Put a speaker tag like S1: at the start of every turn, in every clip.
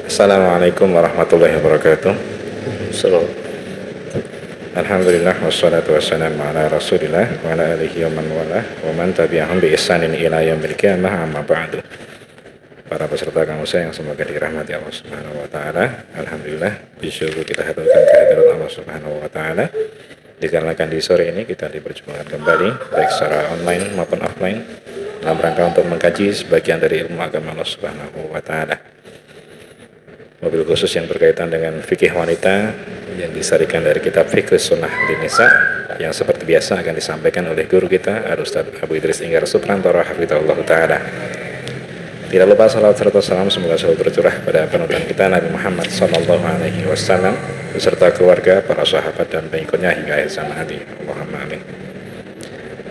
S1: Assalamualaikum warahmatullahi wabarakatuh.
S2: Salam.
S1: Alhamdulillah wassalatu wassalamu ala Rasulillah wa ala alihi wa man walah wa man tabi'ahum bi ihsanin ila yaumil qiyamah, amma ba'du. Para peserta kamus yang semoga dirahmati Allah Subhanahu wa taala. Alhamdulillah bersyukur kita haturkan kehadirat Allah Subhanahu wa taala. Dikarenakan di sore ini kita diperjumpakan kembali baik secara online maupun offline dalam rangka untuk mengkaji sebagian dari ilmu agama Allah Subhanahu wa taala. Mobil khusus yang berkaitan dengan fikih wanita yang disarikan dari kitab Fikih Sunnah Linisa yang seperti biasa akan disampaikan oleh guru kita Ustaz Abu Idris Inggar Suprantoro hafizahullah ta'ala. Tidak lupa salawat serta salam semoga selalu tercurah pada panutan kita Nabi Muhammad SAW beserta keluarga, para sahabat dan pengikutnya hingga akhir zaman nanti. Allahumma amin.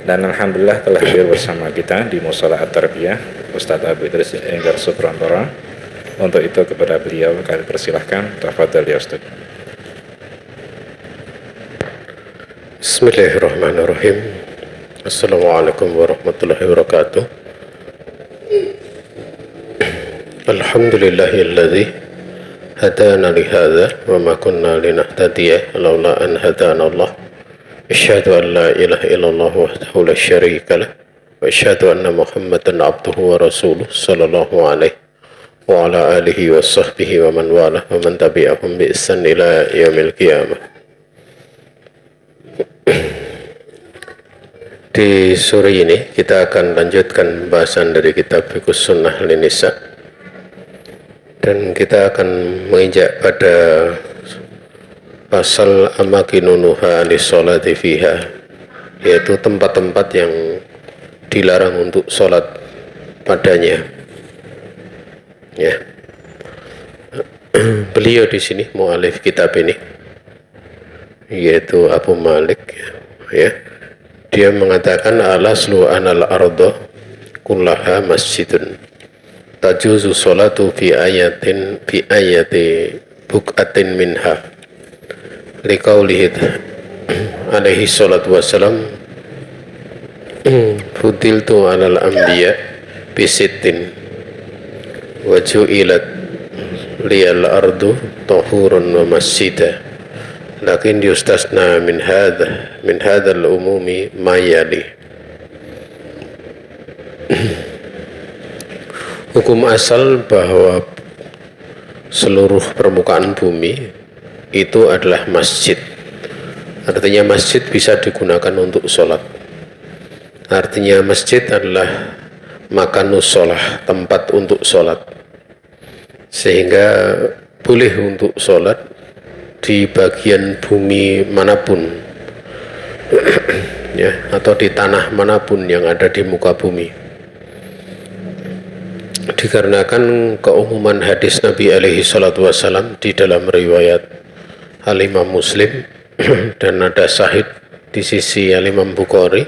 S1: Dan alhamdulillah telah hadir bersama kita di Mushola At-Tarbiyah Ustaz Abu Idris Inggar Suprantoro. Untuk itu kepada beliau kami persilahkan. Tafadhal ya Ustaz.
S2: Bismillahirrahmanirrahim. Assalamualaikum warahmatullahi wabarakatuh. Alhamdulillahilladzi hadana lihadza wa ma kunna linahtadiya laula an hadana Allah. Asyhadu an la ilaha illallah wahdahu la syarika lah wa asyhadu anna Muhammadan abduhu wa rasuluh sallallahu alaihi wa ala alihi wa sahbihi wa man walah wa man tabi'ahum bi ihsan ila yaumil qiyamah. Di sore ini kita akan lanjutkan pembahasan dari kitab Fikih Sunnah Linisa dan kita akan menginjak pada pasal amakinunuha anis sholati fiha, yaitu tempat-tempat yang dilarang untuk sholat padanya. Ya, beliau di sini mu'alif kitab ini yaitu Abu Malik, ya, dia mengatakan al-aslu anal arda kullaha masjidun tajuzu sholatu fi ayati buk'atin minha liqaulihi alaihi salatu wassalam fudiltu alal anbiya bisittin wa ju'ilat liyal ardu tahurun wa masjidah, lakin yustasna min hadzal umumi ma yali. Hukum asal bahwa seluruh permukaan bumi itu adalah masjid. Artinya masjid bisa digunakan untuk sholat. Artinya masjid adalah makanus sholah, tempat untuk sholat, sehingga boleh untuk sholat di bagian bumi manapun ya, atau di tanah manapun yang ada di muka bumi, dikarenakan keumuman hadis Nabi alaihi salatu wassalam di dalam riwayat Al-Imam Muslim dan ada sahih di sisi Al-Imam Bukhari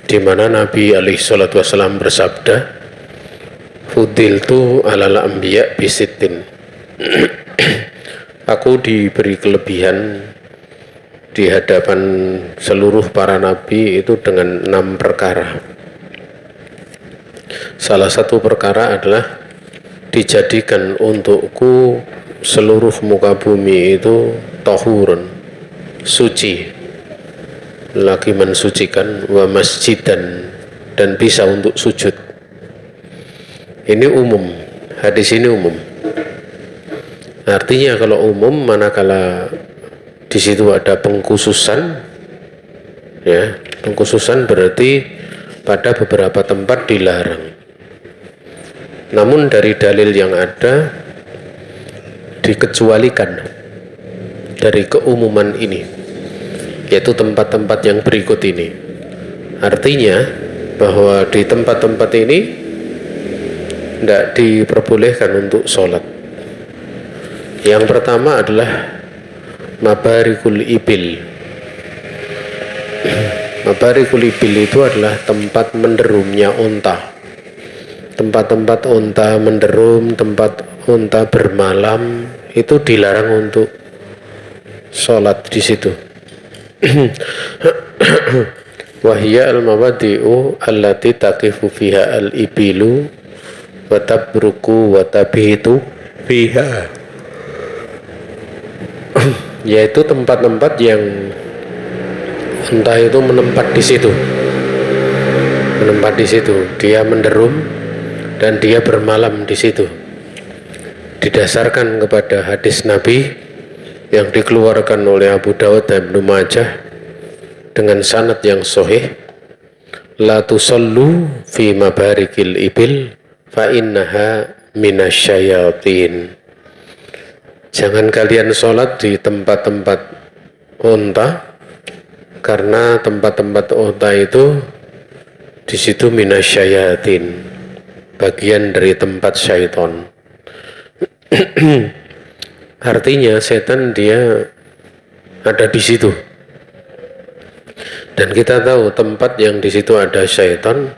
S2: di mana Nabi alaihi salatu wassalam bersabda, fudiltu alal anbiya bisittin, aku diberi kelebihan di hadapan seluruh para nabi itu dengan 6 perkara. Salah satu perkara adalah dijadikan untukku seluruh muka bumi itu tahurun, suci, lagi mensucikan, wa masjidan, dan bisa untuk sujud. Ini umum, hadis ini umum. Artinya kalau umum, manakala di situ ada pengkhususan, ya, pengkhususan berarti pada beberapa tempat dilarang. Namun dari dalil yang ada dikecualikan dari keumuman ini, yaitu tempat-tempat yang berikut ini. Artinya bahwa di tempat-tempat ini tidak diperbolehkan untuk sholat. Yang pertama adalah mabarikul ibil. Mabarikul ibil itu adalah tempat menderumnya unta. Tempat-tempat unta menderum, tempat unta bermalam, itu dilarang untuk sholat di situ. Wahya al-mawadi'u allati taqifu fiha al-ibilu wa tabruku wa tabitu fiha, yaitu tempat-tempat yang unta itu menempat di situ, dia menderum dan dia bermalam di situ, didasarkan kepada hadis Nabi yang dikeluarkan oleh Abu Dawud dan Ibnu Majah dengan sanad yang sahih, la tusallu fi mabarikil ibil fa innaha minasyayatin. Jangan kalian sholat di tempat-tempat unta, karena tempat-tempat unta itu di situ minasyayatin, bagian dari tempat syaitan. Artinya setan dia ada di situ. Dan kita tahu tempat yang di situ ada syaitan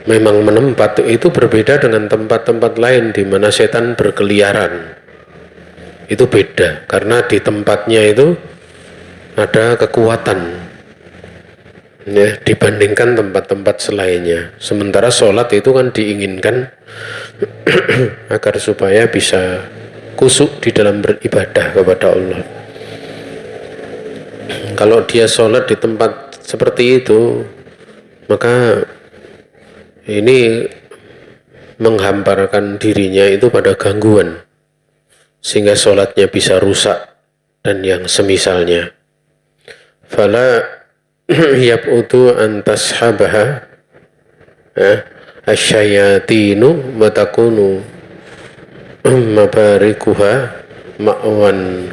S2: memang menempat, itu berbeda dengan tempat-tempat lain di mana setan berkeliaran. Itu beda, karena di tempatnya itu ada kekuatan ya, dibandingkan tempat-tempat selainnya. Sementara sholat itu kan diinginkan agar supaya bisa khusyuk di dalam beribadah kepada Allah. Kalau dia sholat di tempat seperti itu, maka ini menghamparkan dirinya itu pada gangguan, sehingga sholatnya bisa rusak dan yang semisalnya. Fala yab'udu an tashabaha asyayatinu wa takunu mabarikuha ma'wan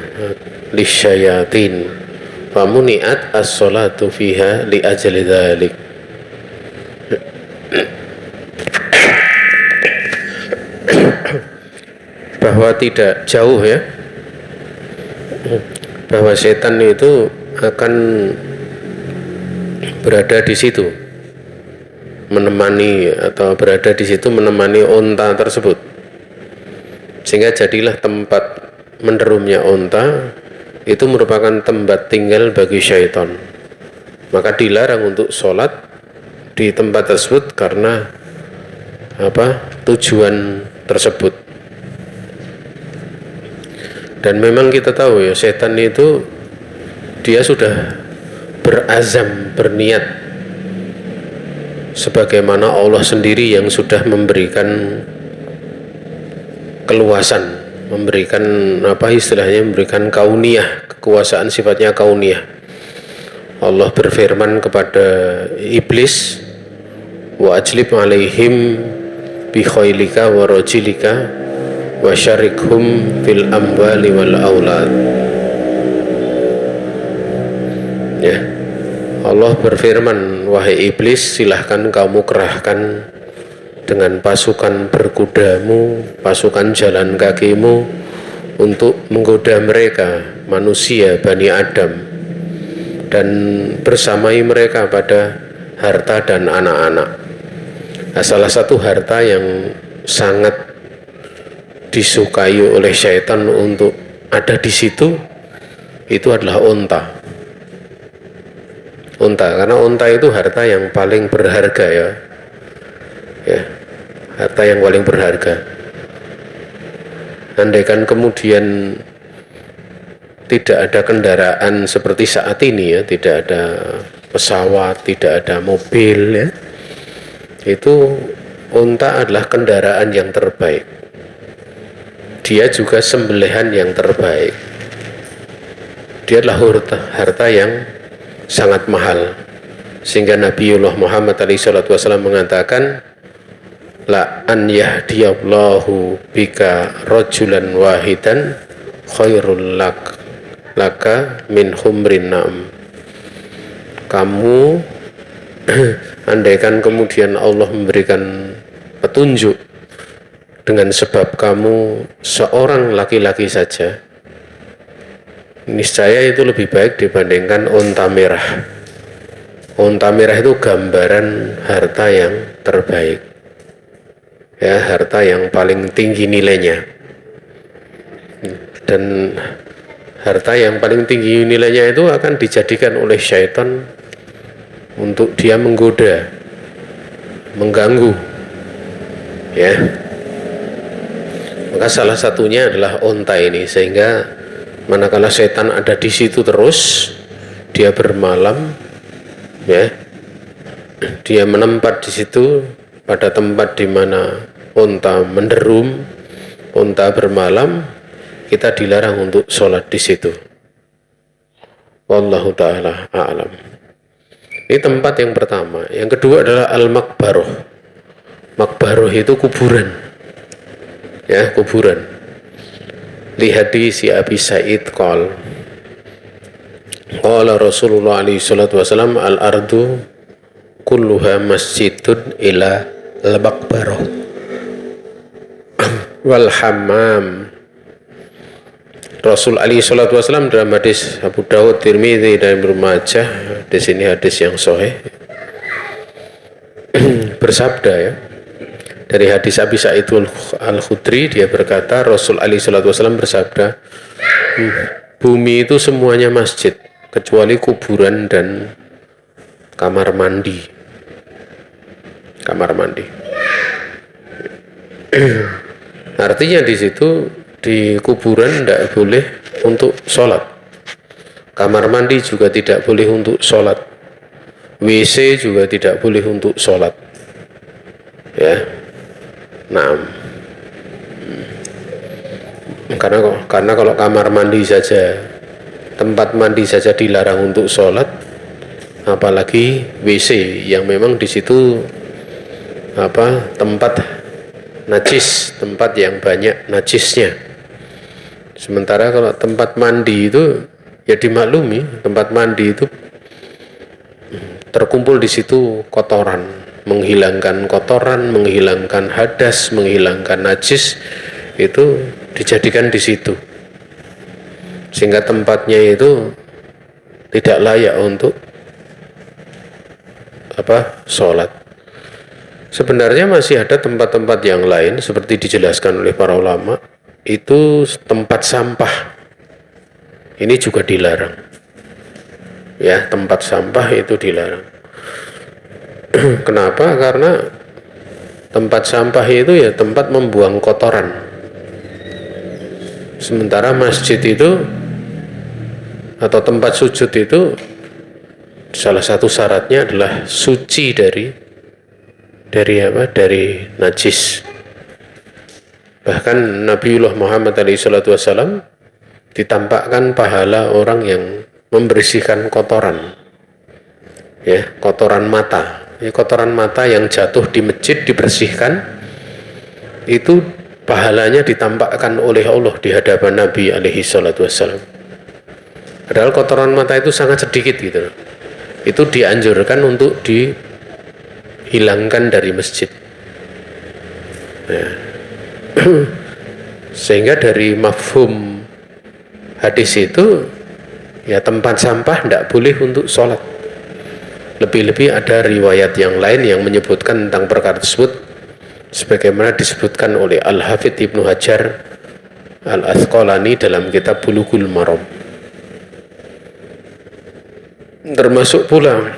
S2: lisyayatin famuni'at as-salatu fiha li ajli dhalik. Bahwa tidak jauh ya, bahwa setan itu akan berada di situ, menemani atau berada di situ menemani unta tersebut, sehingga jadilah tempat menderumnya unta itu merupakan tempat tinggal bagi syaitan. Maka dilarang untuk sholat di tempat tersebut karena tujuan tersebut. Dan memang kita tahu ya, setan itu dia sudah berazam, berniat, sebagaimana Allah sendiri yang sudah memberikan keluasan, memberikan memberikan kauniyah, kekuasaan sifatnya kauniyah. Allah berfirman kepada iblis, wa ajlib alaihim bi khailika wa rajilika wa syarikhum fil amwali wal aulad. Ya, Allah berfirman, wahai iblis, silahkan kamu kerahkan dengan pasukan berkudamu, pasukan jalan kakimu untuk menggoda mereka, manusia Bani Adam, dan bersamai mereka pada harta dan anak-anak. Nah, salah satu harta yang sangat disukai oleh syaitan untuk ada di situ itu adalah unta. Karena unta itu harta yang paling berharga ya, harta yang paling berharga. Andaikan kemudian tidak ada kendaraan seperti saat ini ya, tidak ada pesawat, tidak ada mobil ya, itu unta adalah kendaraan yang terbaik. Dia juga sembelihan yang terbaik. Dia adalah harta yang sangat mahal, sehingga Nabiullah Muhammad SAW mengatakan, la an yahdiyallahu bika rajulan wahidan khairul laka min humrin na'am. Kamu andaikan kemudian Allah memberikan petunjuk dengan sebab kamu seorang laki-laki saja, niscaya itu lebih baik dibandingkan unta merah. Unta merah itu gambaran harta yang terbaik ya, harta yang paling tinggi nilainya. Dan harta yang paling tinggi nilainya itu akan dijadikan oleh syaitan untuk dia menggoda, mengganggu ya. Maka salah satunya adalah onta ini, sehingga manakala setan ada di situ terus, dia bermalam, ya, dia menempat di situ pada tempat di mana onta menderum, onta bermalam, kita dilarang untuk sholat di situ. Wallahu ta'ala a'lam. Ini tempat yang pertama. Yang kedua adalah al-makbaroh. Makbaroh itu kuburan, ya, kuburan. Lihat di si Abi Sa'id qala Rasulullah alaihi salatu wasallam al-ardu kulluha masjidun ila al-makbaroh wal hammam. Rasul alaihi salatu wasallam dalam hadis Abu Dawud, Tirmidzi dan Ibnu Majah, di sini hadis yang sahih, bersabda, ya, dari hadis Abi Sa'id Al-Khudri, dia berkata, Rasul alaihi salatu wasallam bersabda, bumi itu semuanya masjid kecuali kuburan dan kamar mandi. Kamar mandi. Artinya di situ, di kuburan tidak boleh untuk sholat, kamar mandi juga tidak boleh untuk sholat, WC juga tidak boleh untuk sholat, ya. Nah, karena kalau kamar mandi saja, tempat mandi saja dilarang untuk sholat, apalagi WC yang memang di situ tempat najis, tempat yang banyak najisnya. Sementara kalau tempat mandi itu, ya dimaklumi, tempat mandi itu terkumpul di situ kotoran, menghilangkan kotoran, menghilangkan hadas, menghilangkan najis, itu dijadikan di situ, sehingga tempatnya itu tidak layak untuk sholat. Sebenarnya masih ada tempat-tempat yang lain seperti dijelaskan oleh para ulama, itu tempat sampah, ini juga dilarang, ya, tempat sampah itu dilarang. Kenapa? Karena tempat sampah itu ya tempat membuang kotoran, sementara masjid itu atau tempat sujud itu salah satu syaratnya adalah suci dari najis. Bahkan Nabiullah Muhammad SAW ditampakkan pahala orang yang membersihkan kotoran, ya, kotoran mata. Ya, kotoran mata yang jatuh di masjid dibersihkan, itu pahalanya ditampakkan oleh Allah di hadapan Nabi SAW. Padahal kotoran mata itu sangat sedikit gitu. Itu dianjurkan untuk dihilangkan dari masjid. Ya. Sehingga dari mafhum hadis itu, ya, tempat sampah tidak boleh untuk sholat. Lebih-lebih ada riwayat yang lain yang menyebutkan tentang perkara tersebut, sebagaimana disebutkan oleh Al-Hafidh Ibnu Hajar Al-Asqalani dalam kitab Bulughul Maram. Termasuk pula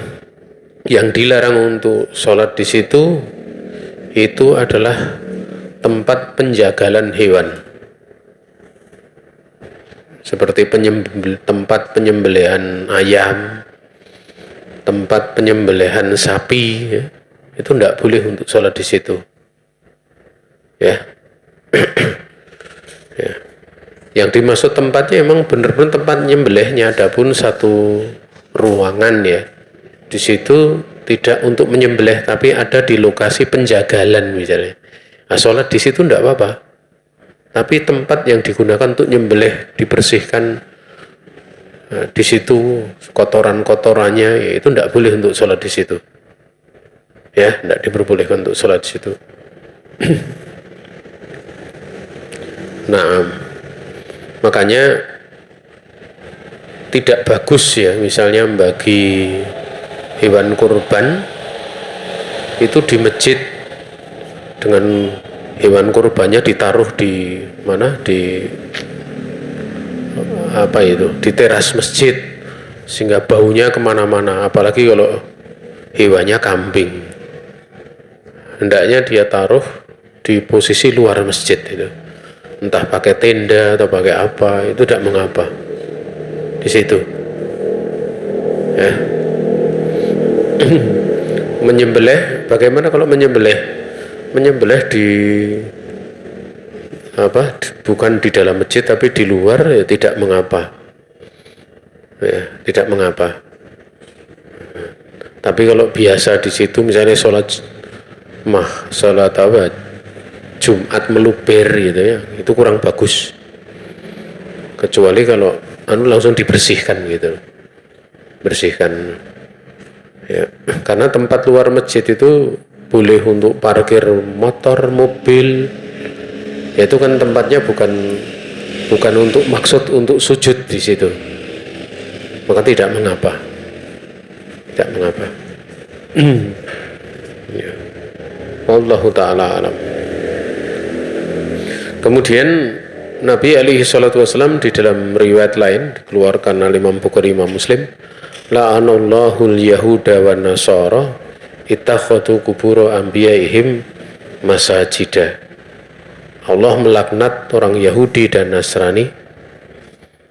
S2: yang dilarang untuk sholat di situ, itu adalah tempat penjagalan hewan, seperti tempat penyembelihan ayam, tempat penyembelihan sapi, ya, itu tidak boleh untuk sholat di situ, ya. Ya. Yang dimaksud tempatnya memang benar-benar tempat menyembelihnya, adapun satu ruangan, ya, di situ tidak untuk menyembelih, tapi ada di lokasi penjagalan misalnya. Nah, sholat di situ tidak apa-apa, tapi tempat yang digunakan untuk nyembelih dibersihkan, di situ kotoran-kotorannya, ya, itu tidak boleh untuk sholat di situ, ya, tidak diperbolehkan untuk sholat di situ. Nah, makanya tidak bagus, ya, misalnya bagi hewan kurban itu di masjid, dengan hewan kurbannya ditaruh di mana, di di teras masjid, sehingga baunya kemana-mana. Apalagi kalau hewannya kambing, hendaknya dia taruh di di posisi luar masjid itu, entah pakai tenda atau pakai apa, itu tidak mengapa di situ ya. Menyembelih, bagaimana kalau menyembelih di bukan di dalam masjid tapi di luar, ya tidak mengapa ya, tidak mengapa. Tapi kalau biasa di situ misalnya sholat Jumat meluber gitu ya, itu kurang bagus, kecuali kalau langsung dibersihkan gitu, bersihkan ya. Karena tempat luar masjid itu boleh untuk parkir motor, mobil, ya itu kan tempatnya bukan untuk maksud untuk sujud di situ, maka tidak mengapa ya. Wallahu ta'ala alam. Kemudian Nabi alaihi salatu wasallam di dalam riwayat lain dikeluarkan oleh Imam Bukhari, Imam Muslim, la'anallahu al-yahuda wa nasara ittakhadhu qubur anbiya'ihim masajida. Allah melaknat orang Yahudi dan Nasrani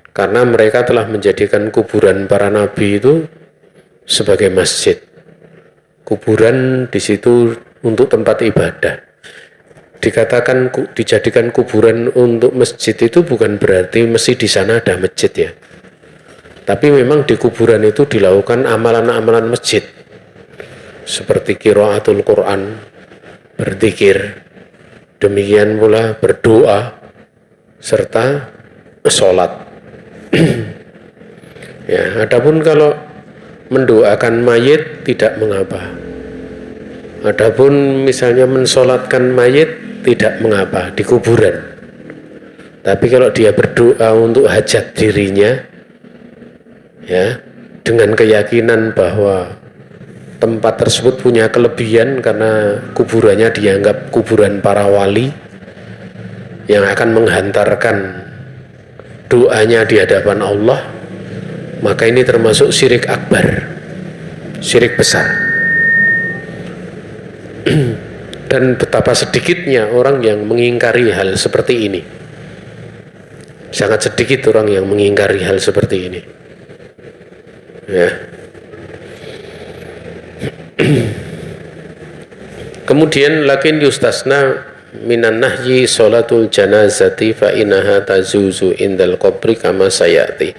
S2: karena mereka telah menjadikan kuburan para nabi itu sebagai masjid. Kuburan di situ untuk tempat ibadah. Dikatakan dijadikan kuburan untuk masjid itu bukan berarti mesti di sana ada masjid ya. Tapi memang di kuburan itu dilakukan amalan-amalan masjid, seperti qiraatul Quran, berzikir, demikian pula berdoa, serta sholat. Ya, adapun kalau mendoakan mayit tidak mengapa. Adapun misalnya mensolatkan mayit tidak mengapa di kuburan. Tapi kalau dia berdoa untuk hajat dirinya, ya, dengan keyakinan bahwa tempat tersebut punya kelebihan karena kuburannya dianggap kuburan para wali yang akan menghantarkan doanya di hadapan Allah, maka ini termasuk syirik akbar, syirik besar. Dan betapa sedikitnya orang yang mengingkari hal seperti ini. Sangat sedikit orang yang mengingkari hal seperti ini ya. Kemudian lakin yustasna minan nahyi sholatul janazati fa innaha tazuzu indal qabri kama sayati.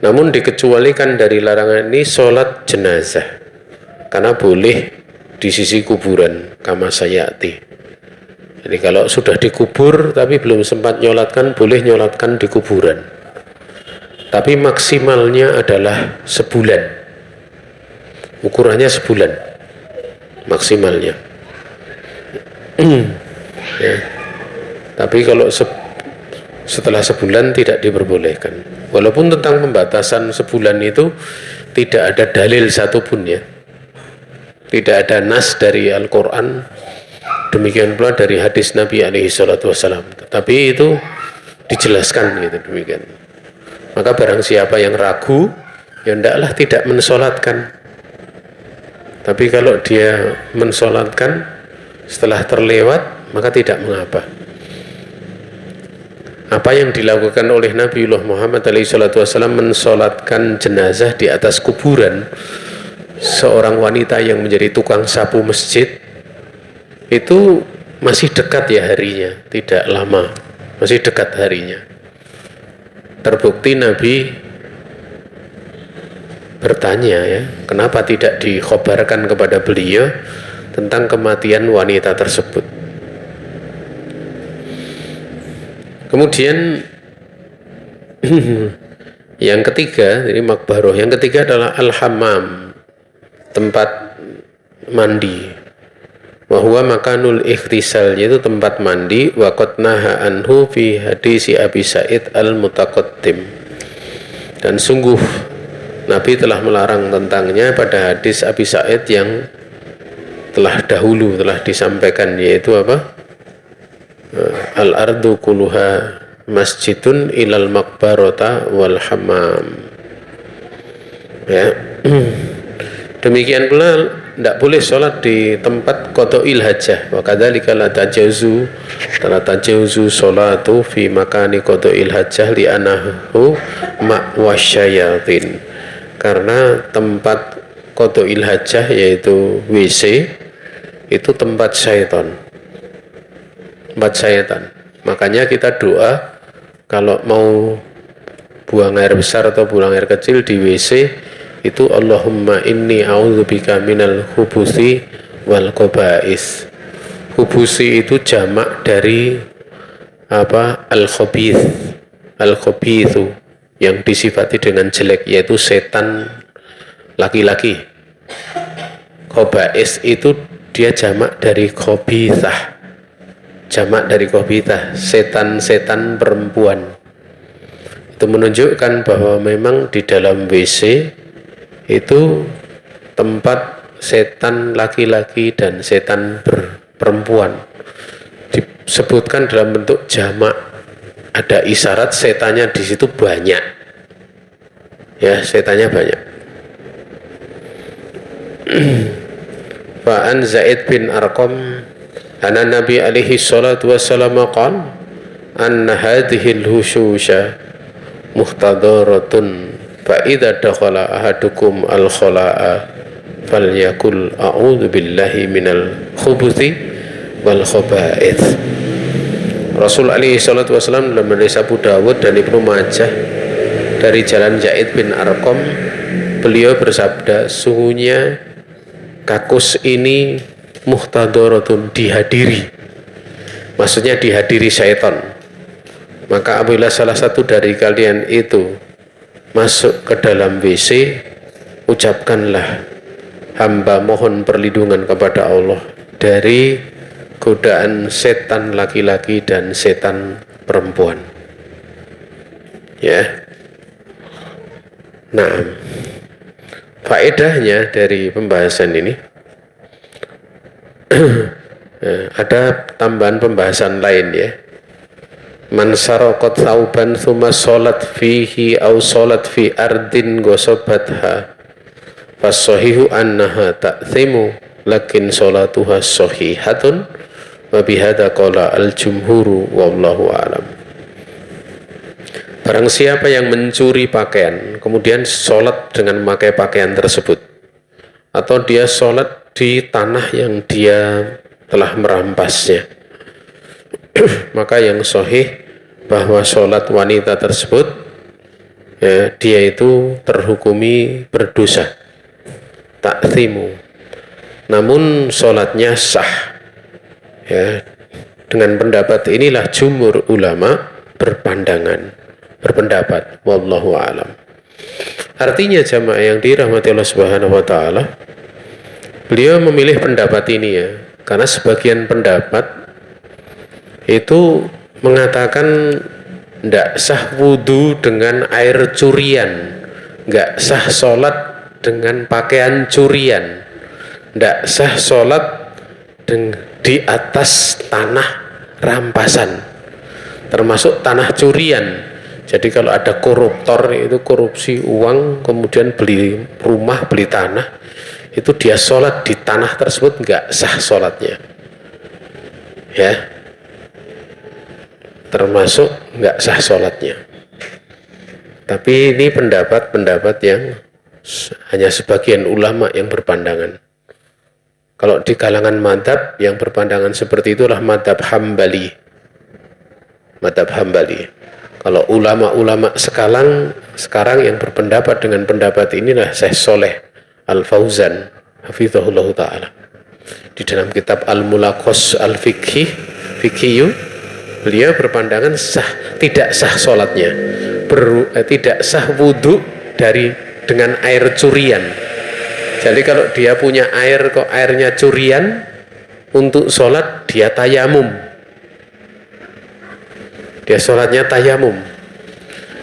S2: Namun dikecualikan dari larangan ini sholat jenazah, karena boleh di sisi kuburan kama sayati. Jadi kalau sudah dikubur tapi belum sempat nyolatkan, boleh nyolatkan di kuburan. Tapi maksimalnya adalah sebulan. Ukurannya sebulan maksimalnya. Ya. Tapi kalau setelah sebulan tidak diperbolehkan. Walaupun tentang pembatasan sebulan itu tidak ada dalil satupun ya. Tidak ada nas dari Al-Quran, demikian pula dari hadis Nabi alaihi salatu wassalam. Tetapi itu dijelaskan gitu demikian. Maka barang siapa yang ragu, ya hendaklah tidak mensolatkan. Tapi kalau dia mensolatkan setelah terlewat, maka tidak mengapa. Apa yang dilakukan oleh Nabiullah Muhammad SAW mensolatkan jenazah di atas kuburan seorang wanita yang menjadi tukang sapu masjid, itu masih dekat ya harinya, tidak lama, masih dekat harinya. Terbukti Nabi bertanya ya, kenapa tidak dikhabarkan kepada beliau tentang kematian wanita tersebut. Kemudian yang ketiga, ini makbaroh, yang ketiga adalah al-hammam, tempat mandi. Wa huwa makanul ikhtisal, yaitu tempat mandi. Wa qad naha anhu fi hadisi Abi Sa'id al-Mutaqaddim, dan sungguh Nabi telah melarang tentangnya pada hadis Abi Sa'id yang telah dahulu telah disampaikan, yaitu apa? Al-ardu kuluha masjidun ilal makbarota wal hammam ya. Demikian pula tidak boleh sholat di tempat qada'il hajah. Wa kadzalika la tajuzu sholatu fi makani qada'il hajah li anahu ma'wasyayatin. Karena tempat qada'il hajah yaitu WC itu tempat syaitan. Makanya kita doa kalau mau buang air besar atau buang air kecil di WC itu Allahumma inni a'udzubika minal hubusi wal khaba'is. Hubusi itu jamak dari al-khabithu yang disifati dengan jelek, yaitu setan laki-laki. Khaba'is itu dia jamak dari khabithah, setan-setan perempuan. Itu menunjukkan bahwa memang di dalam WC itu tempat setan laki-laki dan setan perempuan, disebutkan dalam bentuk jamak. Ada isyarat setannya di situ banyak, ya, setannya banyak. Fa'an Zaid bin Arqam anna Nabi alaihi salatu wassalam qala anna hadhil hushusha muhtadaratun fa idza dakhala ahadukum al khala'a falyakul a'udzu billahi minal khubuthi wal khaba'ith. Rasul alaihi salatu wasallam dalam hadis Abu Dawud dan Ibnu Majah dari jalan Zaid bin Arqam, beliau bersabda, sungguhnya kakus ini muhtadaratun, dihadiri, maksudnya dihadiri syaitan. Maka apabila salah satu dari kalian itu masuk ke dalam WC, ucapkanlah, hamba mohon perlindungan kepada Allah dari godaan setan laki-laki dan setan perempuan. Ya. Nah, faedahnya dari pembahasan ini ada tambahan pembahasan lain, ya. Man saraqat thauban thumma sholat fihi aw sholat fi ardin ghasabatha fasahihu annaha ta'thimu lakin sholatuha sahihatun wa bihadza qala al-jumhuru wallahu a'lam. Barang siapa yang mencuri pakaian kemudian sholat dengan memakai pakaian tersebut, atau dia sholat di tanah yang dia telah merampasnya, maka yang sahih bahwa sholat wanita tersebut, ya, dia itu terhukumi berdosa, ta'thimu, namun sholatnya sah, ya. Dengan pendapat inilah jumhur ulama berpendapat wallahu a'lam. Artinya jamaah yang dirahmati Allah Subhanahu wa taala, beliau memilih pendapat ini, ya, karena sebagian pendapat itu mengatakan tidak sah wudhu dengan air curian, nggak sah sholat dengan pakaian curian, tidak sah sholat di atas tanah rampasan, termasuk tanah curian. Jadi kalau ada koruptor itu korupsi uang, kemudian beli rumah, beli tanah, itu dia sholat di tanah tersebut nggak sah sholatnya, ya, termasuk nggak sah sholatnya. Tapi ini pendapat yang hanya sebagian ulama yang berpandangan. Kalau di kalangan madhab yang berpandangan seperti itulah madhab Hambali. Kalau ulama-ulama sekarang yang berpendapat dengan pendapat inilah Syekh Sholeh Al-Fauzan hafizahullah ta'ala. Di dalam kitab Al-Mulaqas Al-Fiqhiyu, beliau berpandangan tidak sah sholatnya, tidak sah wudhu dengan air curian. Jadi kalau dia punya air kok airnya curian, untuk sholat dia tayamum, dia sholatnya tayamum.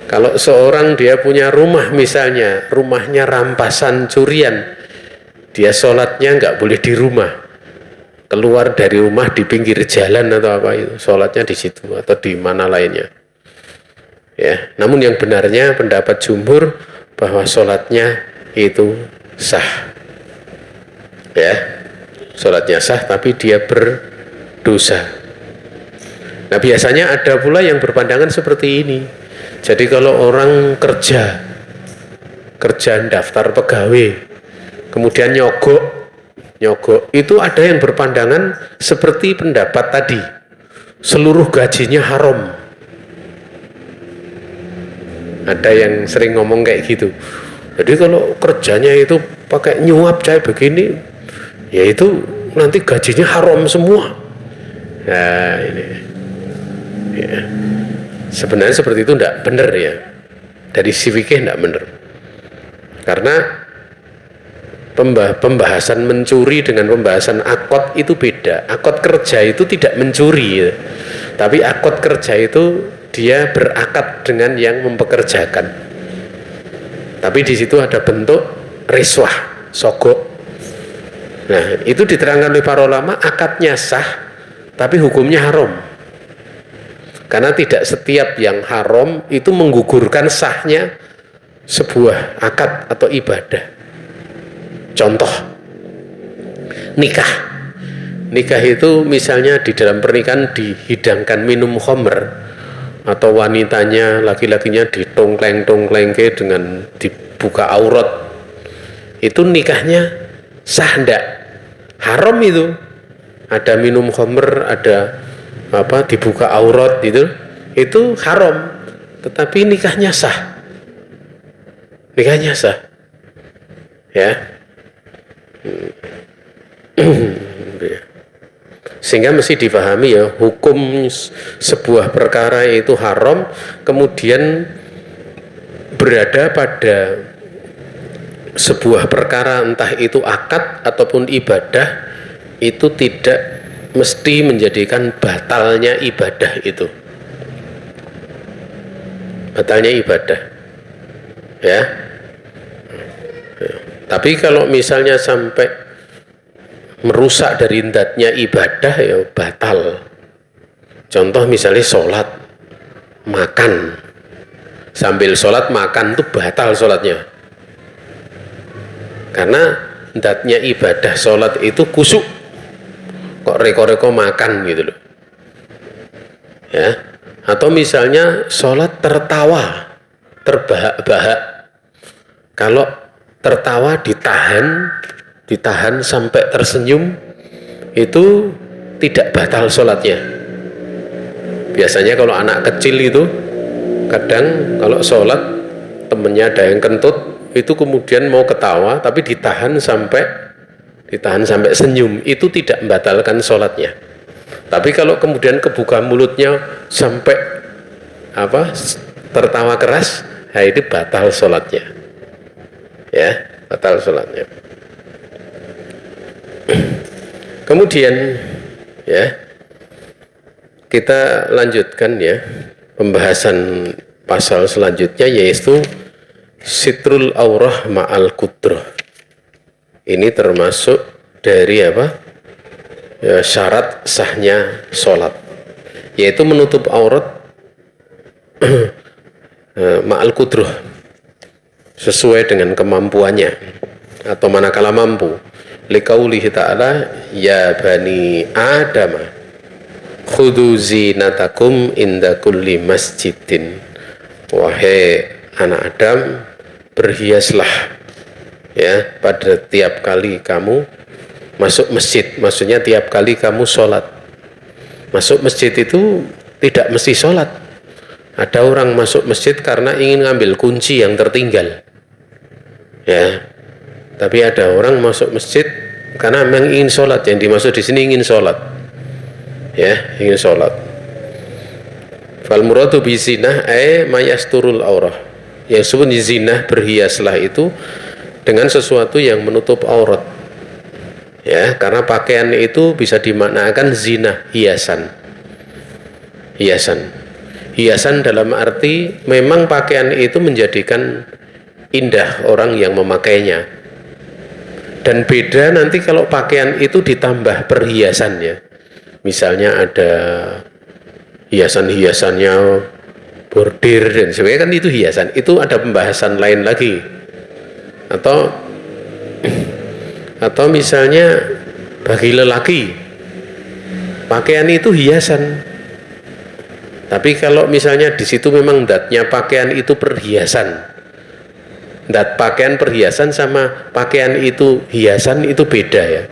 S2: Kalau seorang dia punya rumah, misalnya rumahnya rampasan curian, dia sholatnya nggak boleh di rumah, keluar dari rumah di pinggir jalan atau apa itu, sholatnya di situ atau di mana lainnya, ya. Namun yang benarnya pendapat jumhur bahwa sholatnya itu sah. ya, sholatnya sah tapi dia berdosa. Nah biasanya ada pula yang berpandangan seperti ini. Jadi kalau orang kerja daftar pegawai, kemudian nyogok itu ada yang berpandangan seperti pendapat tadi, seluruh gajinya haram. Ada yang sering ngomong kayak gitu. Jadi kalau kerjanya itu pakai nyuap kayak begini, ya itu nanti gajinya haram semua. Nah ini ya. Sebenarnya seperti itu tidak benar ya, dari si fikih tidak benar, karena pembahasan mencuri dengan pembahasan akad itu beda. Akad kerja itu tidak mencuri ya. Tapi akad kerja itu dia berakad dengan yang mempekerjakan, tapi di situ ada bentuk riswah, sogok. Nah itu diterangkan oleh para ulama, akadnya sah tapi hukumnya haram, karena tidak setiap yang haram itu menggugurkan sahnya sebuah akad atau ibadah. Contoh nikah itu misalnya di dalam pernikahan dihidangkan minum khamr, atau wanitanya laki-lakinya ditongkleng-tongklengke dengan dibuka aurat, itu nikahnya sah ndak? Haram itu, ada minum khamr, ada dibuka aurat, itu haram, tetapi nikahnya sah ya. Sehingga mesti dipahami ya, hukum sebuah perkara itu haram kemudian berada pada sebuah perkara, entah itu akad ataupun ibadah, itu tidak mesti menjadikan batalnya ibadah itu. Batalnya ibadah ya. Tapi kalau misalnya sampai merusak dari indatnya ibadah ya batal. Contoh misalnya sholat, makan, sambil sholat makan itu batal sholatnya, karena indatnya ibadah sholat itu khusyuk, kok reko-reko makan gitu loh ya. Atau misalnya sholat tertawa, terbahak-bahak, kalau tertawa ditahan sampai tersenyum, itu tidak batal sholatnya. Biasanya kalau anak kecil itu kadang kalau sholat temennya ada yang kentut, itu kemudian mau ketawa tapi ditahan sampai senyum, itu tidak membatalkan sholatnya. Tapi kalau kemudian kebuka mulutnya sampai tertawa keras, nah itu batal sholatnya ya, batal sholatnya. Kemudian ya, kita lanjutkan ya pembahasan pasal selanjutnya, yaitu sitrul aurah ma'al qudrah. Ini termasuk dari ya, syarat sahnya sholat, yaitu menutup aurat ma'al qudrah, sesuai dengan kemampuannya atau manakala mampu. Liqaulihi ta'ala, ya bani Adam khudhu zinatakum inda kulli masjidin. Wahai anak Adam, berhiaslah ya pada tiap kali kamu masuk masjid. Maksudnya tiap kali kamu sholat. Masuk masjid itu tidak mesti sholat. Ada orang masuk masjid karena ingin ngambil kunci yang tertinggal ya. Tapi ada orang masuk masjid karena memang ingin sholat. Yang dimaksud di sini ingin sholat ya, ingin sholat. Fal muradu bi zinah mayasturul aurah. Yang disebut zinah, berhiaslah itu dengan sesuatu yang menutup aurat ya, karena pakaian itu bisa dimaknakan zinah, hiasan dalam arti memang pakaian itu menjadikan indah orang yang memakainya. Dan beda nanti kalau pakaian itu ditambah perhiasannya, misalnya ada hiasan-hiasannya bordir dan sebagainya, kan itu hiasan, itu ada pembahasan lain lagi. Atau Atau misalnya bagi lelaki pakaian itu hiasan. Tapi kalau misalnya di situ memang datnya pakaian itu perhiasan, dat pakaian perhiasan sama pakaian itu hiasan itu beda ya.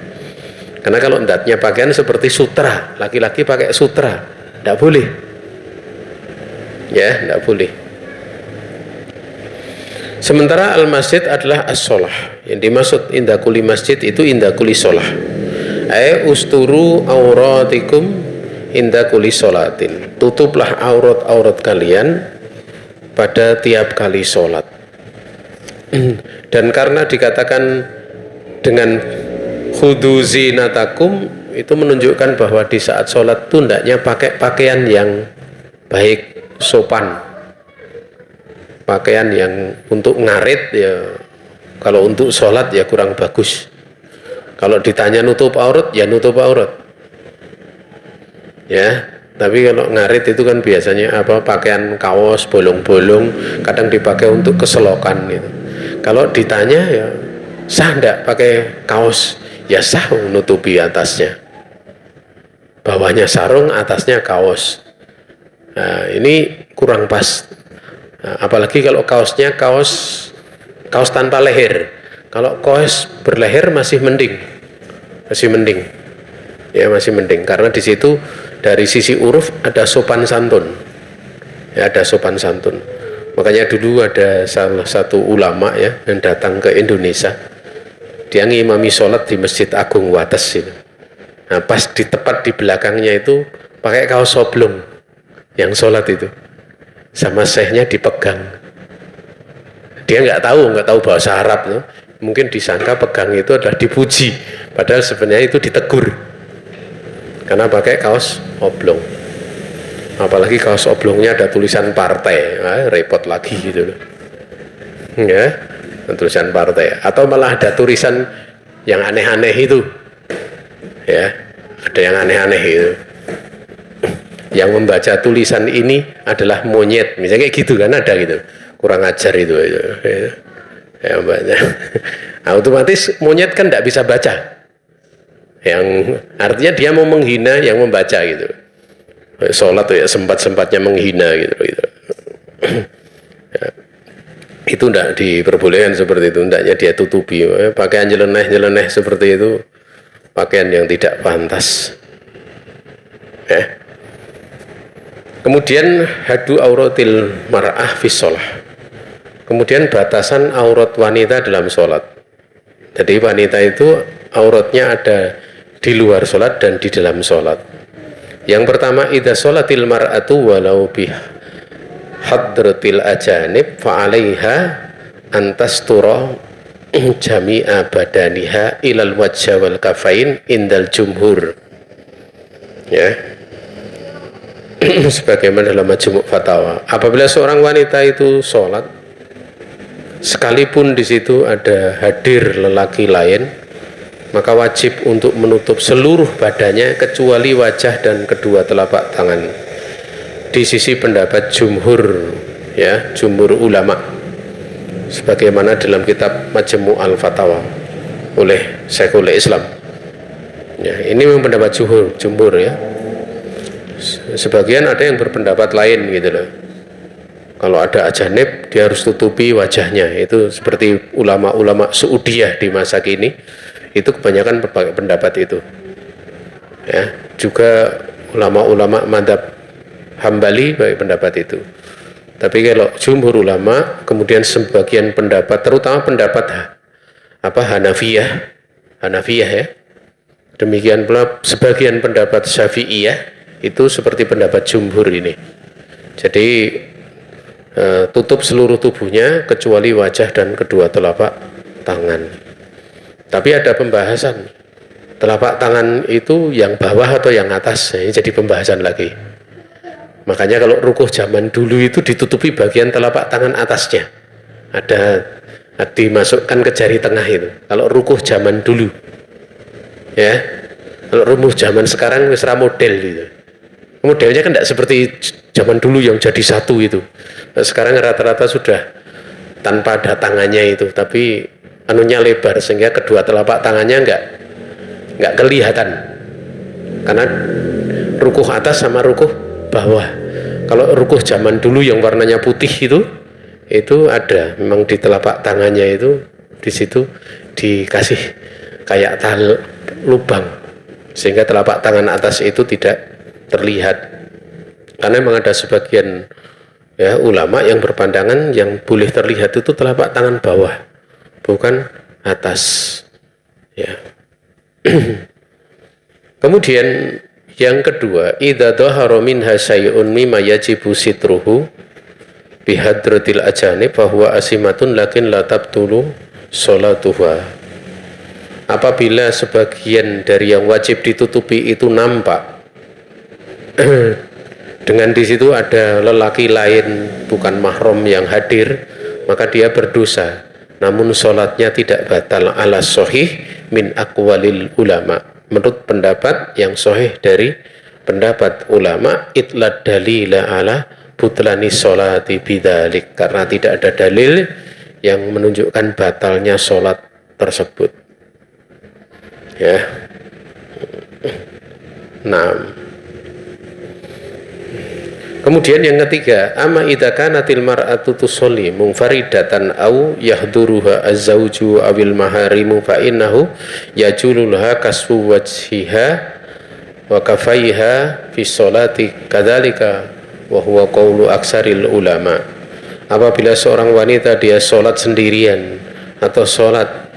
S2: Karena kalau datnya pakaian seperti sutra, laki-laki pakai sutra, tidak boleh. Ya, tidak boleh. Sementara al-masjid adalah as-sholah. Yang dimaksud inda kulli masjid itu inda kulli sholah. Usturu auratikum inda kulli sholatin. Tutuplah aurat-aurat kalian pada tiap kali sholat. Dan karena dikatakan dengan khudu zinatakum, itu menunjukkan bahwa di saat sholat itu hendaknya pakai pakaian yang baik, sopan, pakaian yang untuk ngarit ya. Kalau untuk sholat ya kurang bagus. Kalau ditanya nutup aurat ya nutup aurat ya. Tapi kalau ngarit itu kan biasanya pakaian kaos bolong-bolong, kadang dipakai untuk keselokan gitu. Kalau ditanya ya sah enggak pakai kaos, ya sah, menutupi atasnya, bawahnya sarung, atasnya kaos. Nah, ini kurang pas. Nah, apalagi kalau kaosnya kaos tanpa leher. Kalau kaos berleher masih mending, ya masih mending, karena di situ dari sisi uruf ada sopan santun, ya ada sopan santun. Makanya dulu ada salah satu ulama ya yang datang ke Indonesia, dia ngimami sholat di Masjid Agung Wates itu. Nah, pas tepat di belakangnya itu pakai kaos oblong yang sholat itu, sama syekhnya dipegang. Dia nggak tahu bahasa Arab tuh. Mungkin disangka pegang itu adalah dipuji, padahal sebenarnya itu ditegur karena pakai kaos oblong. Apalagi kaos oblongnya ada tulisan partai, repot lagi gitu loh. Ya, tulisan partai. Atau malah ada tulisan yang aneh-aneh itu, ya, ada yang aneh-aneh itu. Yang membaca tulisan ini adalah monyet, misalnya kayak gitu kan, ada gitu. Kurang ajar itu. Ya, nah, otomatis monyet kan tidak bisa baca, yang artinya dia mau menghina yang membaca gitu. Sholat ya sempat-sempatnya menghina gitu. Ya, itu tidak diperbolehkan seperti itu, hendaknya dia tutupi. Pakaian nyeleneh seperti itu pakaian yang tidak pantas. Kemudian hadu auratil mar'ah fi sholah. Kemudian batasan aurat wanita dalam sholat. Jadi wanita itu auratnya ada di luar sholat dan di dalam sholat. Yang pertama, idza sholatil mar'atu walau bi hadratil ajanib fa 'alaiha antastura jami'a badaniha ilal wajha wal kafain indal jumhur. Ya. Sebagaimana dalam Majmu' Fatawa, apabila seorang wanita itu sholat, sekalipun di situ ada hadir lelaki lain, maka wajib untuk menutup seluruh badannya kecuali wajah dan kedua telapak tangan. Di sisi pendapat jumhur, ya, jumhur ulama, sebagaimana dalam kitab Majmu' al-Fatawa oleh Syekhul Islam. Ya, ini memang pendapat jumhur ya. Sebagian ada yang berpendapat lain gitu loh. Kalau ada ajanib dia harus tutupi wajahnya. Itu seperti ulama-ulama Saudiyah di masa kini, itu kebanyakan berbagai pendapat itu. Ya, juga ulama-ulama madzhab Hambali pakai pendapat itu. Tapi kalau jumhur ulama, kemudian sebagian pendapat, terutama pendapat Hanafiyah ya. Demikian pula sebagian pendapat Syafi'iyah, itu seperti pendapat jumhur ini. Jadi tutup seluruh tubuhnya kecuali wajah dan kedua telapak tangan. Tapi ada pembahasan, telapak tangan itu yang bawah atau yang atas, ini jadi pembahasan lagi. Makanya kalau rukuh zaman dulu itu ditutupi bagian telapak tangan atasnya, ada dimasukkan ke jari tengah itu. Kalau rukuh zaman dulu, ya. Kalau rukuh zaman sekarang wis ra model gitu. Modelnya kan tidak seperti zaman dulu yang jadi satu itu. Sekarang rata-rata sudah tanpa ada tangannya itu, tapi anunya lebar sehingga kedua telapak tangannya nggak kelihatan, karena rukuh atas sama rukuh bawah. Kalau rukuh zaman dulu yang warnanya putih itu ada memang di telapak tangannya itu, di situ dikasih kayak lubang sehingga telapak tangan atas itu tidak terlihat. Karena memang ada sebagian ya ulama yang berpandangan yang boleh terlihat itu telapak tangan bawah, bukan atas. Ya. Kemudian yang kedua, idza dhahara minha syai'un mimma yajibu sitruhu bihadratil ajanib fa huwa asimatun lakin la tabtulu sholatuha. Apabila sebagian dari yang wajib ditutupi itu nampak dengan di situ ada lelaki lain bukan mahram yang hadir, maka dia berdosa. Namun sholatnya tidak batal ala sahih min aqwalil ulama. Menurut pendapat yang sahih dari pendapat ulama, itlad dalila ala butlani sholati bidzalik, karena tidak ada dalil yang menunjukkan batalnya sholat tersebut. Ya. Nah. Kemudian yang ketiga, amma idza kanatil mar'atu tusolli munfaridatan au yahduruha az-zawju awil maharimu fa innahu yajululha kasfu wajhiha wa kafaiha fi sholati kadzalika wa huwa qaulu aksaril ulama. Apabila seorang wanita dia sholat sendirian atau sholat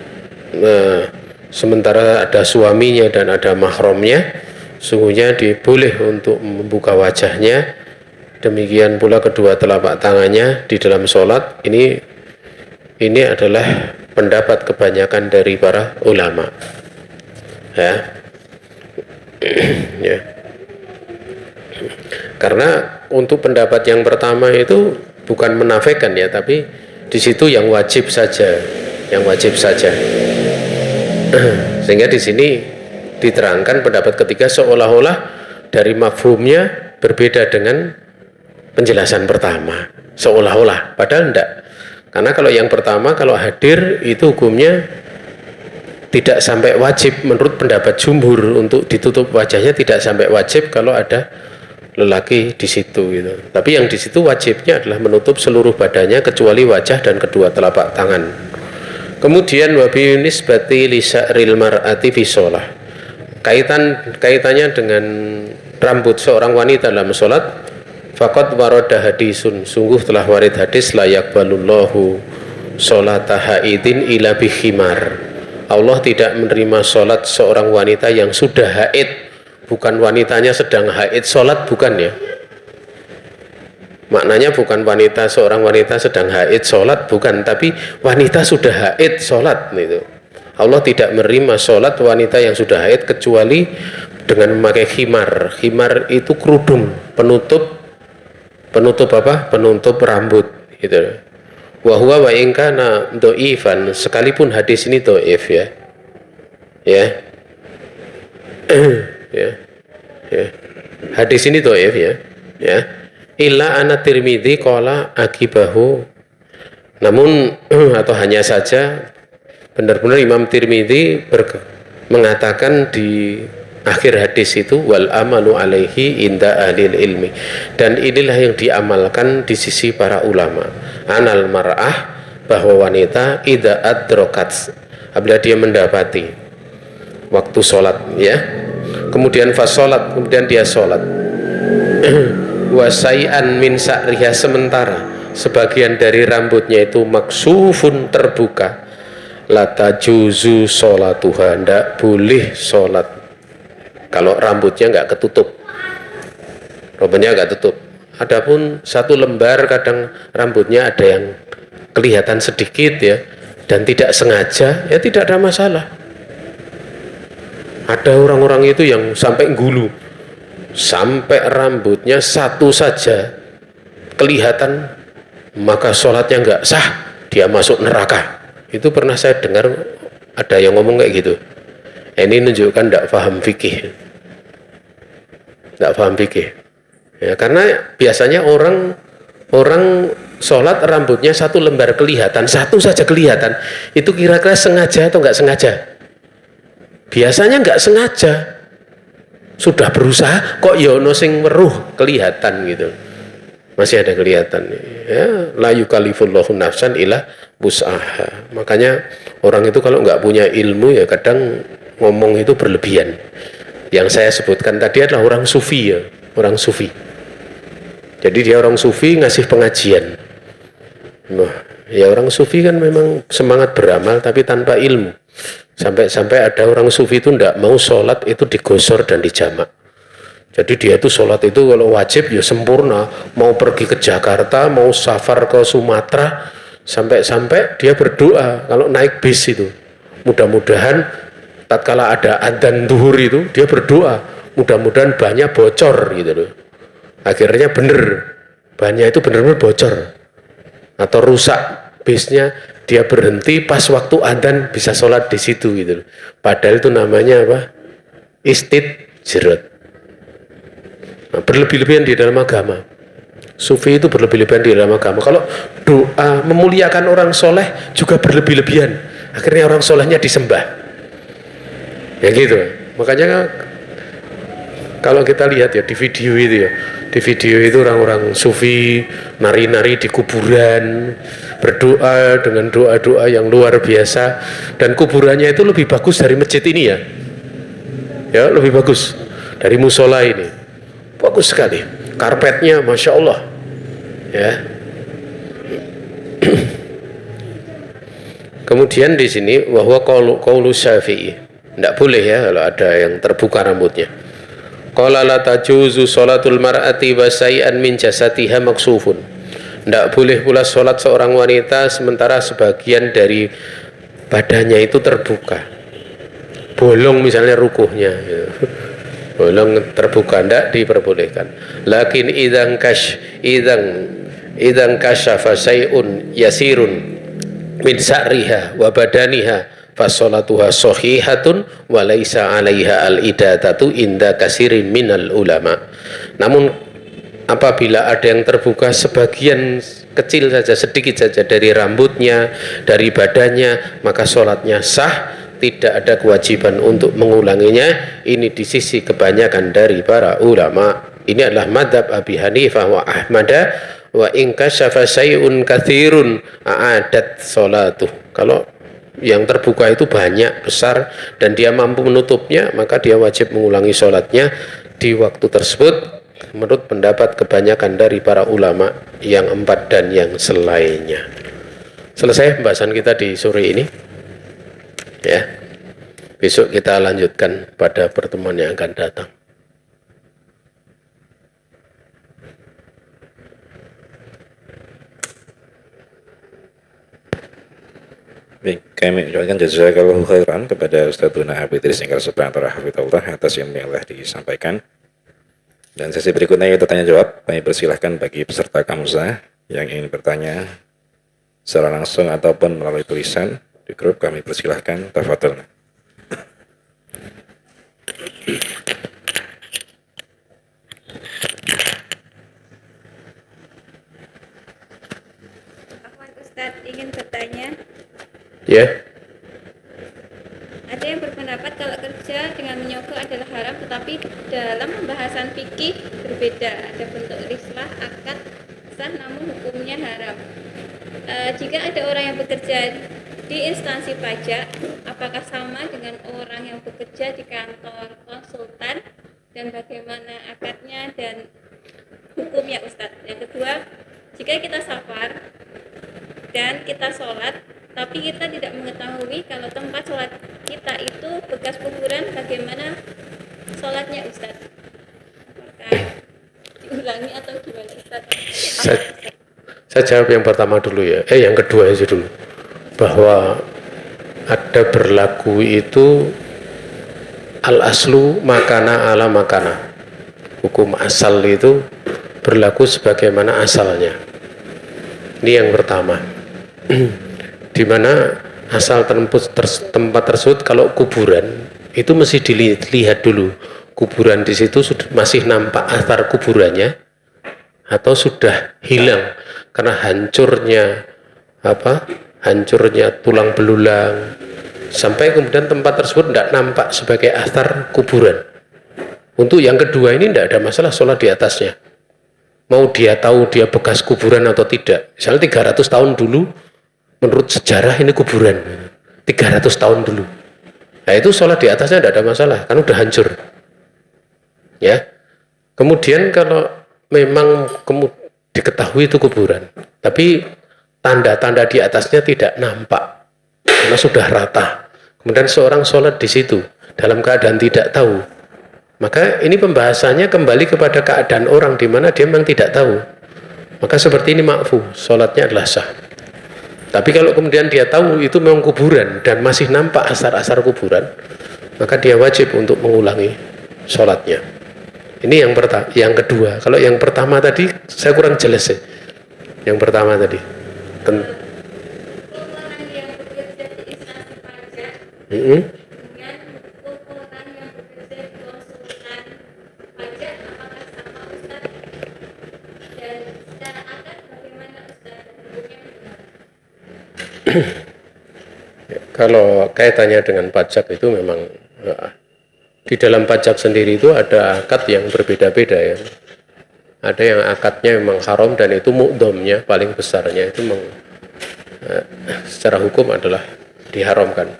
S2: sementara ada suaminya dan ada mahramnya, sungguhnya boleh untuk membuka wajahnya. Demikian pula kedua telapak tangannya di dalam sholat. Ini adalah pendapat kebanyakan dari para ulama. Ya. Ya. Karena untuk pendapat yang pertama itu bukan menafikan ya, tapi di situ yang wajib saja, Sehingga di sini diterangkan pendapat ketiga seolah-olah dari mafhumnya berbeda dengan penjelasan pertama, seolah-olah, padahal enggak. Karena kalau yang pertama, kalau hadir itu hukumnya tidak sampai wajib menurut pendapat jumhur untuk ditutup wajahnya, tidak sampai wajib kalau ada lelaki di situ gitu. Tapi yang di situ wajibnya adalah menutup seluruh badannya kecuali wajah dan kedua telapak tangan. Kemudian wabi nisbati li sya'ril mar'ati fi shalah. Kaitannya dengan rambut seorang wanita dalam salat. Faqad warada hadisun, sungguh telah warid hadis la yaqbalullahu sholata haidin ila bihimar. Allah tidak menerima sholat seorang wanita yang sudah haid, bukan wanitanya sedang haid sholat, bukan ya. Maknanya bukan seorang wanita sedang haid sholat, bukan, tapi wanita sudah haid sholat gitu. Allah tidak menerima sholat wanita yang sudah haid kecuali dengan memakai khimar. Khimar itu kerudung penutup apa? Penutup rambut gitu. Wa huwa wa in kana dhaifan, sekalipun hadis ini dhaif ya. Ya. Ya. Hadis ini dhaif ya. Ya. Illa ana Tirmidzi qala akibahu. Namun atau hanya saja benar-benar Imam Tirmidzi mengatakan di akhir hadis itu wal amalu alaihi inda ahlil ilmi, dan inilah yang diamalkan di sisi para ulama. Anal mar'ah, bahwa wanita idza adrokat, apabila dia mendapati waktu sholat ya, kemudian fasolat, kemudian dia sholat wasai'an min sa'riha, sementara sebagian dari rambutnya itu maksufun, terbuka, lata juzu sholatuha, ndak boleh sholat kalau rambutnya nggak ketutup, rambutnya nggak tutup. Adapun satu lembar kadang rambutnya ada yang kelihatan sedikit ya, dan tidak sengaja ya tidak ada masalah. Ada orang-orang itu yang sampai gulu, sampai rambutnya satu saja kelihatan, maka sholatnya nggak sah, dia masuk neraka. Itu pernah saya dengar ada yang ngomong kayak gitu. Ini menunjukkan tidak paham fikih. Ya, karena biasanya orang sholat rambutnya 1 lembar kelihatan, 1 saja kelihatan, itu kira-kira sengaja atau nggak sengaja? Biasanya nggak sengaja. Sudah berusaha kok ya ono sing weruh kelihatan gitu. Masih ada kelihatan. Ya, la yukallifullahu nafsan illa wus'aha. Makanya orang itu kalau nggak punya ilmu ya kadang ngomong itu berlebihan. Yang saya sebutkan tadi adalah orang sufi ya, orang sufi. Jadi dia orang sufi ngasih pengajian. Nah, ya orang sufi kan memang semangat beramal tapi tanpa ilmu. Sampai ada orang sufi itu tidak mau sholat itu digosor dan dijamak. Jadi dia itu sholat itu kalau wajib ya sempurna. Mau pergi ke Jakarta, mau safar ke Sumatera, sampai dia berdoa kalau naik bis itu. Mudah-mudahan tatkala ada adzan zuhur itu dia berdoa. Mudah-mudahan banyak bocor gitu loh. Akhirnya bener, banyak itu benar-benar bocor atau rusak bisnya. Dia berhenti pas waktu adzan bisa sholat di situ gitu. Padahal itu namanya apa? Istidjrat. Nah, berlebih-lebihan di dalam agama. Sufi itu berlebih-lebihan di dalam agama. Kalau doa memuliakan orang soleh juga berlebih-lebihan. Akhirnya orang solehnya disembah. Ya gitu. Makanya kalau kita lihat ya di video itu ya. Di video itu orang-orang sufi nari-nari di kuburan, berdoa dengan doa-doa yang luar biasa, dan kuburannya itu lebih bagus dari masjid ini ya. Ya, lebih bagus dari musola ini. Bagus sekali. Karpetnya Masya Allah. Ya. Kemudian di sini bahwa qaulu Syafi'i. Tidak boleh ya kalau ada yang terbuka rambutnya. Qala la tajuzu sholatul mar'ati wa say'an min jasatiha maksufun. Tidak boleh pula sholat seorang wanita sementara sebagian dari badannya itu terbuka. Bolong misalnya rukuhnya gitu. Bolong terbuka, tidak diperbolehkan. Lakin idzan kasyafa say'un yasirun min sa'riha wa badaniha fasolatuha sohihatun walaysa alaiha al-idatatu inda kasirin minal ulama. Namun apabila ada yang terbuka sebagian kecil saja, sedikit saja dari rambutnya, dari badannya, maka sholatnya sah, tidak ada kewajiban untuk mengulanginya. Ini di sisi kebanyakan dari para ulama. Ini adalah madhab Abi Hanifah wa Ahmada. Wa in kasyafa syai'un katsirun a'adat sholatuh. Kalau yang terbuka itu banyak, besar, dan dia mampu menutupnya, maka dia wajib mengulangi sholatnya di waktu tersebut menurut pendapat kebanyakan dari para ulama yang 4 dan yang selainnya. Selesai pembahasan kita di sore ini ya. Besok kita lanjutkan pada pertemuan yang akan datang.
S1: Baik, kami ucapkan jazakallahu khairan kepada Ustadzuna Habib Idris Ingkar Subhanallah Hafidhullah atas ilmu yang telah disampaikan. Dan sesi berikutnya yaitu tanya jawab. Kami persilahkan bagi peserta Kamusa yang ingin bertanya secara langsung ataupun melalui tulisan di grup, kami persilahkan. Tafadhol.
S3: Afwan Ustadz, ingin bertanya.
S2: Ya.
S3: Ada yang berpendapat kalau kerja dengan menyogok adalah haram, tetapi dalam pembahasan fikih berbeda. Ada bentuk rislah, akad, sah, namun hukumnya haram. Jika ada orang yang bekerja di instansi pajak, apakah sama dengan orang yang bekerja di kantor konsultan, dan bagaimana akadnya dan hukumnya Ustadz? Yang kedua, jika kita safar dan kita sholat, tapi kita tidak mengetahui kalau tempat sholat kita itu bekas kuburan, bagaimana sholatnya Ustadz? Apakah diulangi atau gimana Ustadz?
S2: Saya jawab yang pertama dulu ya, yang kedua aja dulu. Bahwa ada berlaku itu al-aslu makana ala makana. Hukum asal itu berlaku sebagaimana asalnya. Ini yang pertama. Di mana asal tempat tersebut, kalau kuburan itu mesti dilihat dulu kuburan di situ masih nampak asar kuburannya atau sudah hilang. karena hancurnya tulang belulang, sampai kemudian tempat tersebut tidak nampak sebagai athar kuburan. Untuk yang kedua ini tidak ada masalah sholat di atasnya. Mau dia tahu dia bekas kuburan atau tidak. Misalnya 300 tahun dulu, menurut sejarah ini kuburan. 300 tahun dulu. Nah itu sholat di atasnya tidak ada masalah, kan udah hancur. Ya. Kemudian kalau memang diketahui itu kuburan, tapi tanda-tanda di atasnya tidak nampak, karena sudah rata. Kemudian seorang sholat di situ dalam keadaan tidak tahu, maka ini pembahasannya kembali kepada keadaan orang di mana dia memang tidak tahu. Maka seperti ini ma'fu, sholatnya adalah sah. Tapi kalau kemudian dia tahu itu memang kuburan dan masih nampak asar-asar kuburan, maka dia wajib untuk mengulangi sholatnya. Ini yang kedua. Kalau yang pertama tadi saya kurang jelas ya. Yang pertama tadi.
S3: Orang yang bekerja di instansi pajak
S2: Mm-hmm.
S3: dengan hukum orang yang bekerja di konsultan pajak, apakah sama Ustaz? Dan secara akad bagaimana Ustaz? Hukumnya
S2: Kalau kaitannya dengan pajak itu memang di dalam pajak sendiri itu ada akad yang berbeda-beda ya. Ada yang akadnya memang haram dan itu mu'dhamnya paling besarnya itu secara hukum adalah diharamkan.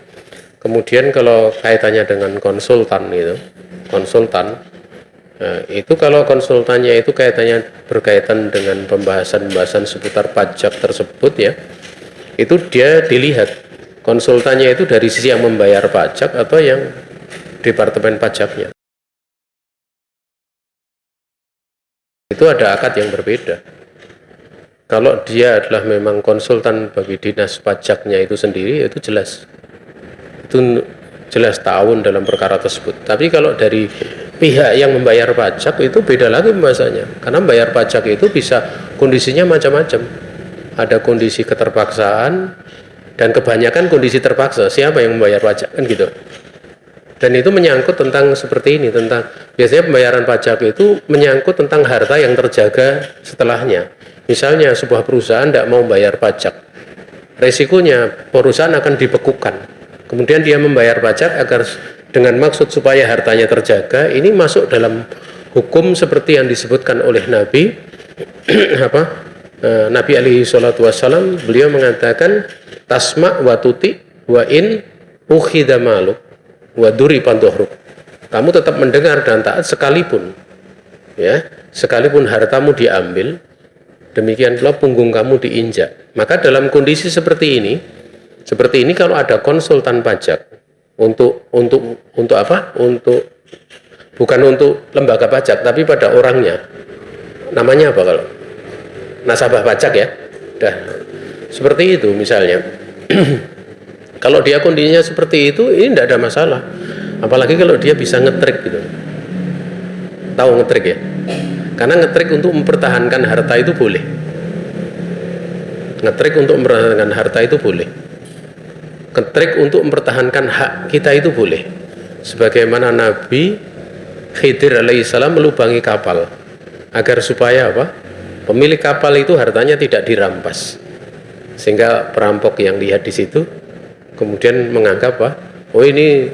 S2: Kemudian kalau kaitannya dengan konsultan itu kalau konsultannya itu kaitannya berkaitan dengan pembahasan seputar pajak tersebut ya, itu dia dilihat konsultannya itu dari sisi yang membayar pajak atau yang departemen pajaknya. Itu ada akad yang berbeda. Kalau dia adalah memang konsultan bagi dinas pajaknya itu sendiri, itu jelas ta'awun dalam perkara tersebut. Tapi kalau dari pihak yang membayar pajak itu beda lagi pembahasannya. Karena membayar pajak itu bisa kondisinya macam-macam. Ada kondisi keterpaksaan dan kebanyakan kondisi terpaksa. Siapa yang membayar pajak kan gitu. Dan itu menyangkut tentang seperti ini, tentang biasanya pembayaran pajak itu menyangkut tentang harta yang terjaga setelahnya. Misalnya sebuah perusahaan tidak mau bayar pajak, resikonya perusahaan akan dibekukan. Kemudian dia membayar pajak agar dengan maksud supaya hartanya terjaga. Ini masuk dalam hukum seperti yang disebutkan oleh Nabi. Nabi alaihi salatu wassalam, beliau mengatakan tasma' wa tuti wa in ukhidha maluk wa duriban dhuhruk. Kamu tetap mendengar dan taat sekalipun hartamu diambil, demikian pula punggung kamu diinjak. Maka dalam kondisi seperti ini kalau ada konsultan pajak untuk apa? Bukan untuk lembaga pajak tapi pada orangnya. Namanya apa kalau? Nasabah pajak ya. Seperti itu misalnya. Kalau dia kondisinya seperti itu, ini tidak ada masalah. Apalagi kalau dia bisa ngetrik gitu. Tahu ngetrik ya? Karena ngetrik untuk mempertahankan harta itu boleh. Ngetrik untuk mempertahankan harta itu boleh. Ngetrik untuk mempertahankan hak kita itu boleh. Sebagaimana Nabi Khidir alaihissalam melubangi kapal agar supaya apa? Pemilik kapal itu hartanya tidak dirampas. Sehingga perampok yang lihat di situ kemudian menganggap oh ini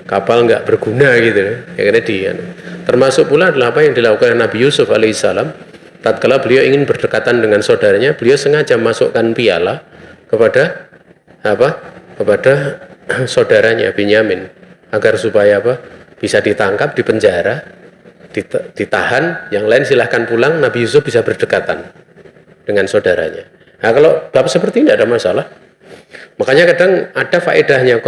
S2: kapal nggak berguna gitu ya, karena dia. Termasuk pula adalah apa yang dilakukan Nabi Yusuf alaihissalam tatkala beliau ingin berdekatan dengan saudaranya, beliau sengaja masukkan piala kepada saudaranya Binyamin agar supaya bisa ditangkap, dipenjara, ditahan, yang lain silahkan pulang, Nabi Yusuf bisa berdekatan dengan saudaranya. Nah kalau bab seperti ini tidak ada masalah. Makanya kadang ada faedahnya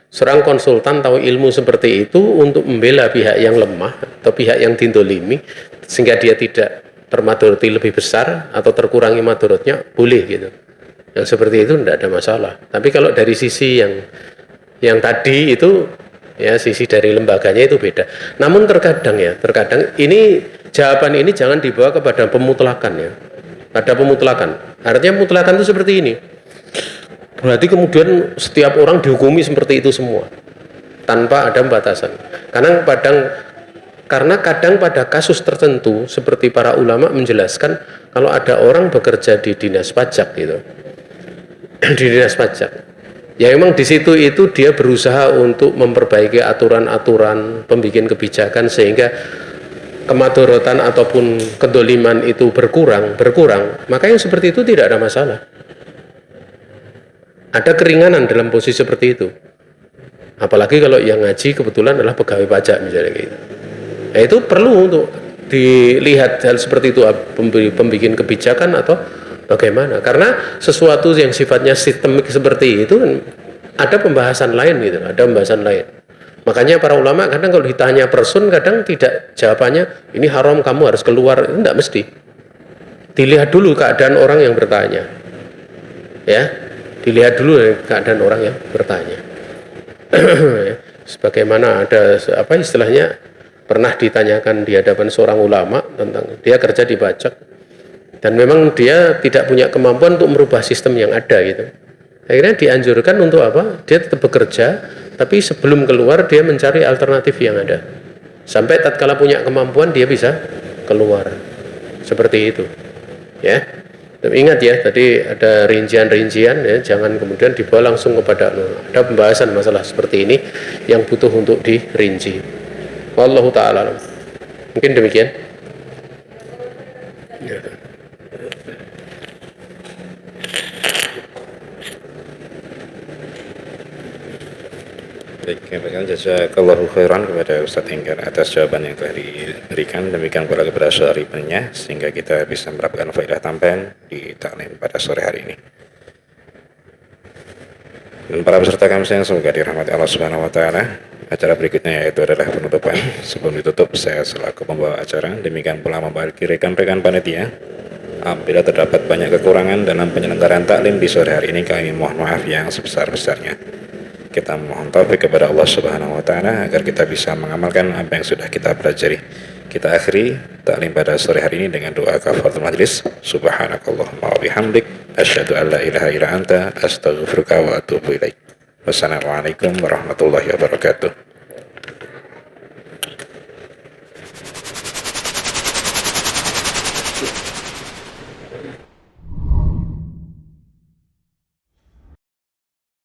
S2: seorang konsultan tahu ilmu seperti itu untuk membela pihak yang lemah atau pihak yang dindolimi sehingga dia tidak termadoroti lebih besar atau terkurangi madorotnya, boleh gitu. Yang seperti itu tidak ada masalah. Tapi kalau dari sisi yang tadi itu ya, sisi dari lembaganya itu beda. Namun terkadang ini jawaban ini jangan dibawa kepada pemutlakan ya. Ada pemutlakan. Artinya pemutlakan itu seperti ini. Berarti kemudian setiap orang dihukumi seperti itu semua tanpa ada batasan. Karena kadang Karena kadang pada kasus tertentu seperti para ulama menjelaskan kalau ada orang bekerja di dinas pajak gitu, di dinas pajak, ya memang di situ itu dia berusaha untuk memperbaiki aturan-aturan, pembikin kebijakan sehingga kemadorotan ataupun kedoliman itu berkurang, maka yang seperti itu tidak ada masalah. Ada keringanan dalam posisi seperti itu. Apalagi kalau yang ngaji kebetulan adalah pegawai pajak misalnya gitu. Nah, itu perlu untuk dilihat hal seperti itu, pembikin kebijakan atau bagaimana. Karena sesuatu yang sifatnya sistemik seperti itu ada pembahasan lain gitu, ada pembahasan lain. Makanya para ulama kadang kalau ditanya person kadang tidak jawabannya ini haram kamu harus keluar, itu tidak mesti. Dilihat dulu keadaan orang yang bertanya. Ya, dilihat dulu keadaan orang yang bertanya. Sebagaimana ada apa istilahnya, pernah ditanyakan di hadapan seorang ulama tentang dia kerja di pajak dan memang dia tidak punya kemampuan untuk merubah sistem yang ada gitu. Akhirnya dianjurkan untuk apa? Dia tetap bekerja, tapi sebelum keluar dia mencari alternatif yang ada. Sampai tatkala punya kemampuan dia bisa keluar. Seperti itu. Ya. Dan ingat ya, tadi ada rincian-rincian ya, jangan kemudian dibawa langsung kepada ada pembahasan masalah seperti ini yang butuh untuk dirinci. Wallahu ta'ala. Mungkin demikian. Ya.
S1: Baik, kami jazakallahu khairan kepada Ustadz Enggar atas jawaban yang telah diberikan. Demikian pula kepada syarifnya sehingga kita bisa mendapatkan faedah tambahan di taklim pada sore hari ini. Dan para peserta kami yang semoga dirahmati Allah Subhanahu wa taala. Acara berikutnya yaitu adalah penutupan. Sebelum ditutup, saya selaku pembawa acara demikian pula membagi rekan-rekan panitia. Apabila terdapat banyak kekurangan dalam penyelenggaraan taklim di sore hari ini, kami mohon maaf yang sebesar-besarnya. Kita mohon taufik kepada Allah Subhanahu wa taala agar kita bisa mengamalkan apa yang sudah kita pelajari. Kita akhiri taklim pada sore hari ini dengan doa kafaratul majlis. Subhanakallahumma wa bihamdik asyhadu an la ilaha illa anta astaghfiruka wa atubu ilaik. Wassalamualaikum warahmatullahi wabarakatuh.